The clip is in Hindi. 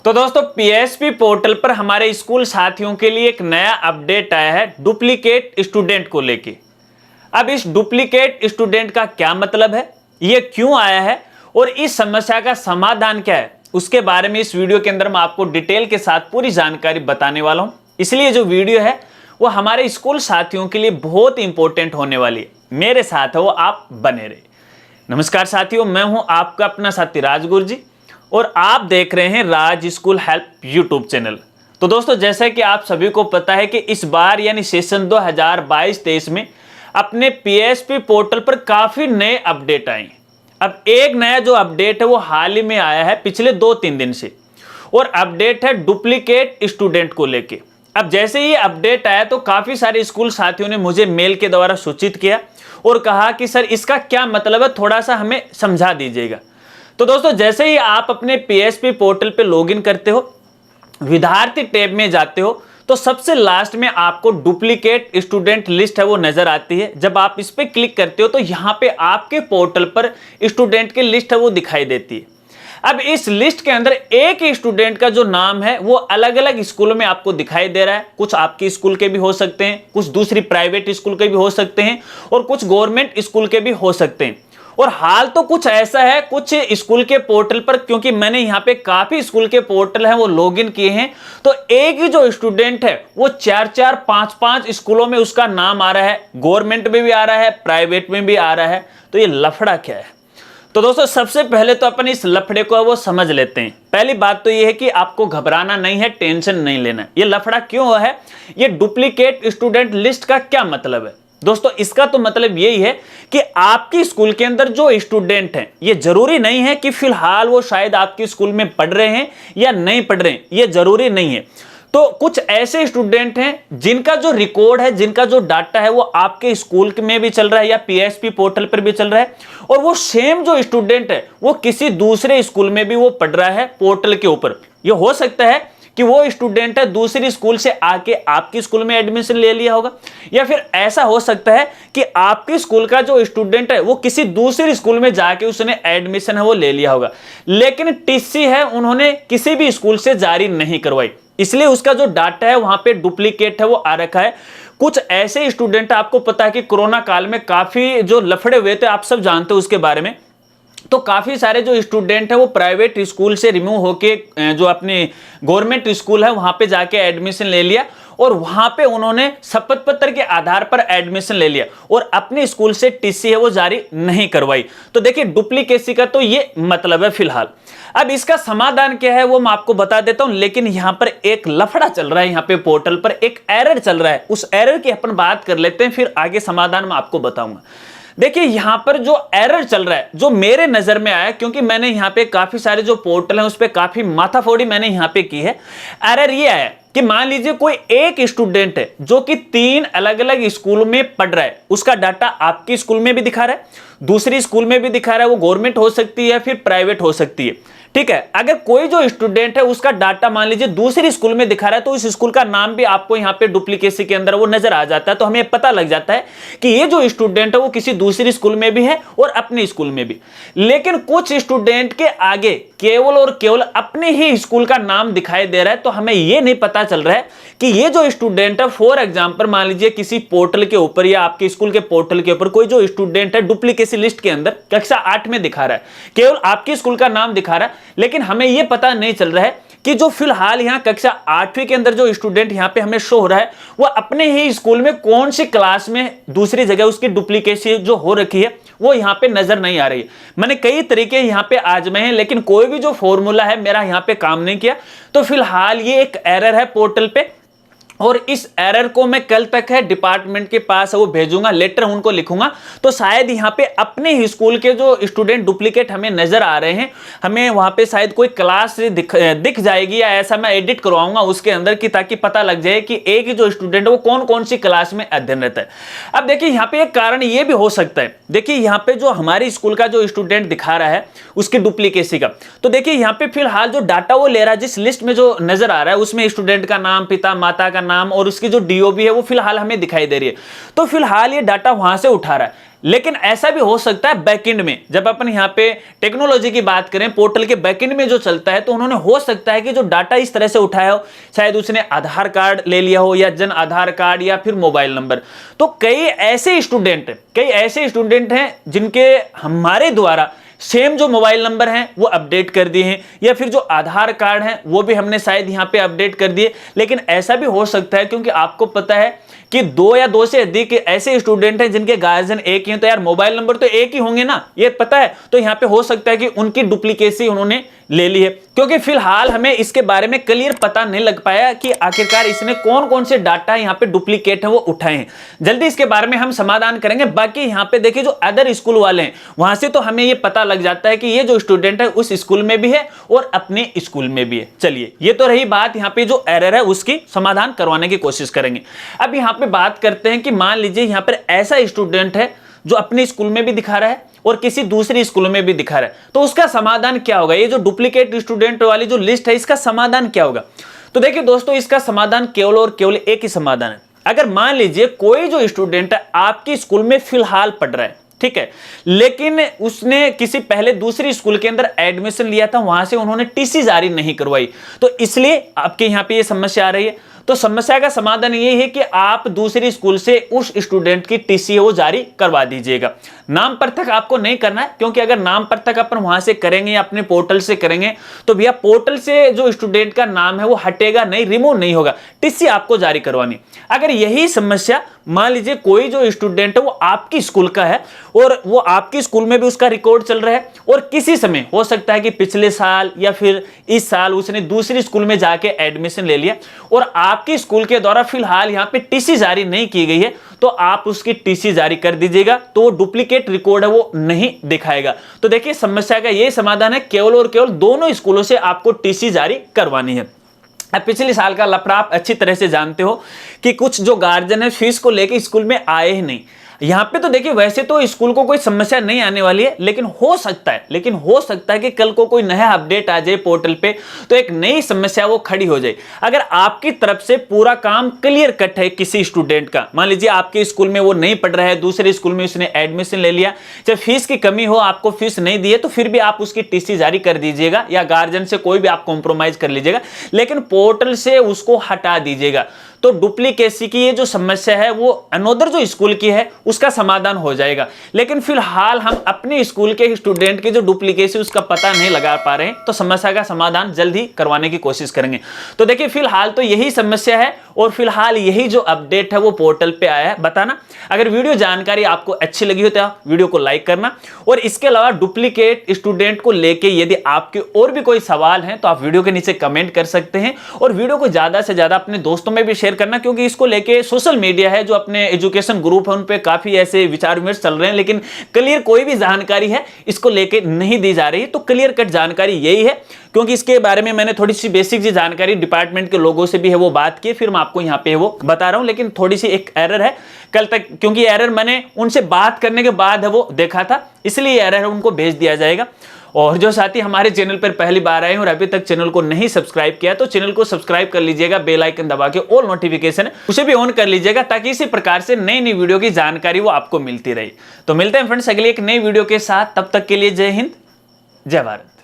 तो दोस्तों पीएसपी पोर्टल पर हमारे स्कूल साथियों के लिए एक नया अपडेट आया है डुप्लीकेट स्टूडेंट को लेके। अब इस डुप्लीकेट स्टूडेंट का क्या मतलब है, ये क्यों आया है और इस समस्या का समाधान क्या है, उसके बारे में इस वीडियो के अंदर मैं आपको डिटेल के साथ पूरी जानकारी बताने वाला हूं। इसलिए जो वीडियो है वो हमारे स्कूल साथियों के लिए बहुत इंपॉर्टेंट होने वाली है। मेरे साथ है वो आप बने रहे। नमस्कार साथियों, मैं हूं आपका अपना साथी राजगुरु जी और आप देख रहे हैं राज स्कूल हेल्प यूट्यूब चैनल। तो दोस्तों जैसा कि आप सभी को पता है कि इस बार यानी सेशन 2022-23 में अपने पीएसपी पोर्टल पर काफी नए अपडेट आए हैं। अब एक नया जो अपडेट है वो हाल ही में आया है पिछले 2-3 दिन से, और अपडेट है डुप्लीकेट स्टूडेंट को लेके। अब जैसे ही अपडेट आया तो काफी सारे स्कूल साथियों ने मुझे मेल के द्वारा सूचित किया और कहा कि सर इसका क्या मतलब है, थोड़ा सा हमें समझा दीजिएगा। तो दोस्तों जैसे ही आप अपने पीएसपी पोर्टल पे लॉगिन करते हो, विद्यार्थी टैब में जाते हो, तो सबसे लास्ट में आपको डुप्लीकेट स्टूडेंट लिस्ट है वो नजर आती है। जब आप इस पे क्लिक करते हो तो यहाँ पे आपके पोर्टल पर स्टूडेंट की लिस्ट है वो दिखाई देती है। अब इस लिस्ट के अंदर एक ही स्टूडेंट का जो नाम है वो अलग अलग स्कूलों में आपको दिखाई दे रहा है। कुछ आपके स्कूल के भी हो सकते हैं, कुछ दूसरी प्राइवेट स्कूल के भी हो सकते हैं और कुछ गवर्नमेंट स्कूल के भी हो सकते हैं। और हाल तो कुछ ऐसा है, कुछ स्कूल के पोर्टल पर, क्योंकि मैंने यहाँ पे काफी स्कूल के पोर्टल हैं वो लॉगिन किए हैं, तो एक ही जो स्टूडेंट है वो 4-4, 5-5 स्कूलों में उसका नाम आ रहा है। गवर्नमेंट में भी आ रहा है, प्राइवेट में भी आ रहा है। तो ये लफड़ा क्या है? तो दोस्तों सबसे पहले तो अपन इस लफड़े को वो समझ लेते हैं। पहली बात तो ये है कि आपको घबराना नहीं है, टेंशन नहीं लेना है। ये लफड़ा क्यों हुआ है, ये डुप्लीकेट स्टूडेंट लिस्ट का क्या मतलब है? दोस्तों इसका तो मतलब यही है कि आपकी स्कूल के अंदर जो स्टूडेंट हैं, ये जरूरी नहीं है कि फिलहाल वो शायद आपके स्कूल में पढ़ रहे हैं या नहीं पढ़ रहे हैं, ये जरूरी नहीं है। तो कुछ ऐसे स्टूडेंट हैं जिनका जो रिकॉर्ड है, जिनका जो डाटा है वो आपके स्कूल में भी चल रहा है या पीएसपी पोर्टल पर भी चल रहा है, और वो सेम जो स्टूडेंट है वो किसी दूसरे स्कूल में भी वो पढ़ रहा है पोर्टल के ऊपर। ये हो सकता है कि वो स्टूडेंट है दूसरी स्कूल से आके आपकी स्कूल में एडमिशन ले लिया होगा, या फिर ऐसा हो सकता है कि आपके स्कूल का जो स्टूडेंट है वो किसी दूसरी स्कूल में जाके उसने एडमिशन है वो ले लिया होगा, लेकिन टीसी है उन्होंने किसी भी स्कूल से जारी नहीं करवाई, इसलिए उसका जो डाटा है वहां पे डुप्लीकेट है वो आ रखा है। कुछ ऐसे स्टूडेंट, आपको पता है कि कोरोना काल में काफी जो लफड़े हुए थे, आप सब जानते हो उसके बारे में। तो काफी सारे जो स्टूडेंट है वो प्राइवेट स्कूल से रिमूव होके जो अपने गवर्नमेंट स्कूल है वहां पे जाके एडमिशन ले लिया, और वहां पे उन्होंने शपथ पत्र के आधार पर एडमिशन ले लिया और अपने स्कूल से टीसी है वो जारी नहीं करवाई। तो देखिए डुप्लीकेसी का तो ये मतलब है फिलहाल। अब इसका समाधान क्या है वो मैं आपको बता देता हूं, लेकिन यहां पर एक लफड़ा चल रहा है, यहां पे पोर्टल पर एक एरर चल रहा है। उस एरर की अपन बात कर लेते हैं, फिर आगे समाधान मैं आपको बताऊंगा। देखिए यहां पर जो एरर चल रहा है, जो मेरे नजर में आया, क्योंकि मैंने यहां पे काफी सारे जो पोर्टल हैं उस पे काफी माथाफोड़ी मैंने यहां पे की है। एरर ये आया कि मान लीजिए कोई एक स्टूडेंट है जो कि 3 अलग अलग स्कूलों में पढ़ रहा है, उसका डाटा आपके स्कूल में भी दिखा रहा है, दूसरी स्कूल में भी दिखा रहा है, वो गवर्नमेंट हो सकती है फिर प्राइवेट हो सकती है, ठीक है। अगर कोई जो स्टूडेंट है उसका डाटा मान लीजिए दूसरी स्कूल में दिखा रहा है, तो इस स्कूल का नाम भी आपको यहाँ पे डुप्लीकेसी के अंदर वो नजर आ जाता है। तो हमें पता लग जाता है कि ये जो स्टूडेंट है वो किसी दूसरी स्कूल में भी है और अपने स्कूल में भी। लेकिन कुछ स्टूडेंट के आगे केवल और केवल अपने ही स्कूल का नाम दिखाई दे रहा है, तो हमें ये नहीं पता चल रहा है कि ये जो स्टूडेंट है, फॉर एग्जाम्पल मान लीजिए किसी पोर्टल के ऊपर या आपके स्कूल के पोर्टल के ऊपर कोई जो स्टूडेंट है डुप्लीकेसी लिस्ट के अंदर कक्षा 8 में दिखा रहा है, केवल आपके स्कूल का नाम दिखा रहा है, लेकिन हमें यह पता नहीं चल रहा है कि जो फिलहाल यहां कक्षा 8वीं के अंदर जो स्टूडेंट यहां पे हमें शो हो रहा है वो अपने ही स्कूल में कौन सी क्लास में दूसरी जगह उसकी डुप्लीकेसी जो हो रखी है वो यहां पे नजर नहीं आ रही है। मैंने कई तरीके यहां पे आजमाए हैं, लेकिन कोई भी जो फॉर्मूला है मेरा यहां पे काम नहीं किया। तो फिलहाल ये एक एरर है पोर्टल पे, और इस एरर को मैं कल तक है डिपार्टमेंट के पास वो भेजूंगा, लेटर उनको लिखूंगा, तो शायद यहाँ पे अपने ही स्कूल के जो स्टूडेंट डुप्लीकेट हमें नजर आ रहे हैं, हमें वहां पे शायद कोई क्लास दिख जाएगी, या ऐसा मैं एडिट करवाऊंगा उसके अंदर की, ताकि पता लग जाए कि एक ही जो स्टूडेंट है वो कौन कौन सी क्लास में अध्ययन रहता है। अब देखिए यहाँ पे एक कारण ये भी हो सकता है, देखिए यहाँ पे जो हमारे स्कूल का जो स्टूडेंट दिखा रहा है उसकी डुप्लीकेसी का, तो देखिए यहाँ पे फिलहाल जो डाटा वो ले रहा है, जिस लिस्ट में जो नजर आ रहा है उसमें स्टूडेंट का नाम, पिता माता का नाम और उसकी जो डीओबी है वो फिलहाल हमें दिखाई दे रही है। तो फिलहाल ये डाटा वहां से उठा रहा है। लेकिन ऐसा भी हो सकता है बैकएंड में, जब अपन यहां पे टेक्नोलॉजी की बात करें, पोर्टल के बैकएंड में जो चलता है, तो उन्होंने हो सकता है कि जो डाटा इस तरह से उठाया हो, शायद उसने आधार कार्ड ले लिया हो या जन आधार कार्ड या फिर मोबाइल नंबर। तो कई ऐसे स्टूडेंट हैं जिनके हमारे द्वारा सेम जो मोबाइल नंबर हैं वो अपडेट कर दिए हैं, या फिर जो आधार कार्ड हैं वो भी हमने शायद यहां पे अपडेट कर दिए। लेकिन ऐसा भी हो सकता है, क्योंकि आपको पता है कि 2 या 2 से अधिक ऐसे स्टूडेंट हैं जिनके गार्जियन एक ही हैं, तो यार मोबाइल नंबर तो एक ही होंगे ना, ये पता है। तो यहां पे हो सकता है कि उनकी डुप्लीकेसी उन्होंने ले ली है, क्योंकि फिलहाल हमें इसके बारे में क्लियर पता नहीं लग पाया कि आखिरकार इसने कौन कौन से डाटा यहां पे डुप्लीकेट है वो उठाए हैं। जल्दी इसके बारे में हम समाधान करेंगे। बाकी यहां पे देखिए जो अदर स्कूल वाले हैं वहां से तो हमें ये पता लग जाता है कि ये जो स्टूडेंट है उस स्कूल में भी है और अपने स्कूल में भी है। चलिए, ये तो रही बात, यहां पे जो एरर है उसकी समाधान करवाने की कोशिश करेंगे। अब यहां पे बात करते हैं कि मान लीजिए यहां पर ऐसा स्टूडेंट है जो अपने स्कूल में भी दिखा रहा है और किसी दूसरे स्कूल में भी दिखा रहा है, तो उसका समाधान क्या होगा? ये जो डुप्लीकेट स्टूडेंट वाली जो लिस्ट है, इसका समाधान क्या होगा? तो देखिए दोस्तों, इसका समाधान केवल और केवल एक ही समाधान है। अगर मान लीजिए कोई जो स्टूडेंट है आपके स्कूल में फिलहाल पढ़ रहा है, ठीक है, लेकिन उसने किसी पहले दूसरी स्कूल के अंदर एडमिशन लिया था, वहां से उन्होंने टीसी जारी नहीं करवाई, तो इसलिए आपके यहां पे ये समस्या आ रही है। तो समस्या का समाधान ये है कि आप दूसरी स्कूल से उस स्टूडेंट की टीसी वो जारी करवा दीजिएगा। नाम पृथक आपको नहीं करना है, क्योंकि अगर नाम पृथक अपन वहां से करेंगे या अपने पोर्टल से करेंगे तो भैया पोर्टल से जो स्टूडेंट का नाम है वो हटेगा नहीं, रिमूव नहीं होगा, टीसी आपको जारी करवानी। अगर यही समस्या मान लीजिए कोई जो स्टूडेंट है वो आपकी स्कूल का है और वो आपकी स्कूल में भी उसका रिकॉर्ड चल रहा है, और किसी समय हो सकता है कि पिछले साल या फिर इस साल उसने दूसरी स्कूल में जाके एडमिशन ले लिया और आपकी स्कूल के द्वारा फिलहाल यहां पे टीसी जारी नहीं की गई है, तो आप उसकी टीसी जारी कर दीजिएगा, तो डुप्लीकेट रिकॉर्ड है वो नहीं दिखाएगा। तो देखिए समस्या का यही समाधान है, केवल और केवल दोनों स्कूलों से आपको टीसी जारी करवानी है। अब पिछले साल का लफड़ा आप अच्छी तरह से जानते हो कि कुछ जो गार्जियन है फीस को लेकर स्कूल में आए ही नहीं। यहां पे तो देखिए वैसे तो स्कूल को कोई समस्या नहीं आने वाली है, लेकिन हो सकता है कि कल को कोई नया अपडेट आ जाए पोर्टल पे, तो एक नई समस्या वो खड़ी हो जाए। अगर आपकी तरफ से पूरा काम क्लियर कट है किसी स्टूडेंट का, मान लीजिए आपके स्कूल में वो नहीं पढ़ रहा है, दूसरे स्कूल में उसने एडमिशन ले लिया, चाहे फीस की कमी हो, आपको फीस नहीं दी है, तो फिर भी आप उसकी टीसी जारी कर दीजिएगा, या गार्जियन से कोई भी आप कॉम्प्रोमाइज कर लीजिएगा, लेकिन पोर्टल से उसको हटा दीजिएगा। तो डुप्लीकेसी की ये जो समस्या है वो अनोदर जो स्कूल की है उसका समाधान हो जाएगा। लेकिन फिलहाल हम अपने स्कूल के स्टूडेंट की जो डुप्लीकेसी उसका पता नहीं लगा पा रहे हैं, तो समस्या का समाधान जल्द ही करवाने की कोशिश करेंगे। तो देखिए फिलहाल तो यही समस्या है और फिलहाल यही जो अपडेट है वो पोर्टल पे आया है। बताना अगर वीडियो जानकारी आपको अच्छी लगी हो तो वीडियो को लाइक करना, और इसके अलावा डुप्लीकेट स्टूडेंट को लेके यदि आपके और भी कोई सवाल हैं तो आप वीडियो के नीचे कमेंट कर सकते हैं, और वीडियो को ज्यादा से ज्यादा अपने दोस्तों में भी शेयर करना, क्योंकि इसको लेके सोशल मीडिया है जो अपने एजुकेशन ग्रुप है उन पे काफी ऐसे विचार विमर्श चल रहे हैं, लेकिन क्लियर कोई भी जानकारी है इसको लेके नहीं दी जा रही है। तो क्लियर कट जानकारी यही है, क्योंकि इसके बारे में मैंने थोड़ी सी बेसिक सी जानकारी डिपार्टमेंट के लोगों से भी है वो बात की, फिर मैं आपको यहाँ पे वो बता रहा हूँ। लेकिन थोड़ी सी एक एरर है कल तक, क्योंकि एरर मैंने उनसे बात करने के बाद है वो देखा था, इसलिए एरर है उनको भेज दिया जाएगा। और जो साथी हमारे चैनल पर पहली बार आए हैं और अभी तक चैनल को नहीं सब्सक्राइब किया तो चैनल को सब्सक्राइब कर लीजिएगा, बेल आइकन दबा के ऑल नोटिफिकेशन है उसे भी ऑन कर लीजिएगा, ताकि इसी प्रकार से नई नई वीडियो की जानकारी वो आपको मिलती रहे। तो मिलते हैं फ्रेंड्स अगली एक नई वीडियो के साथ, तब तक के लिए जय हिंद, जय भारत।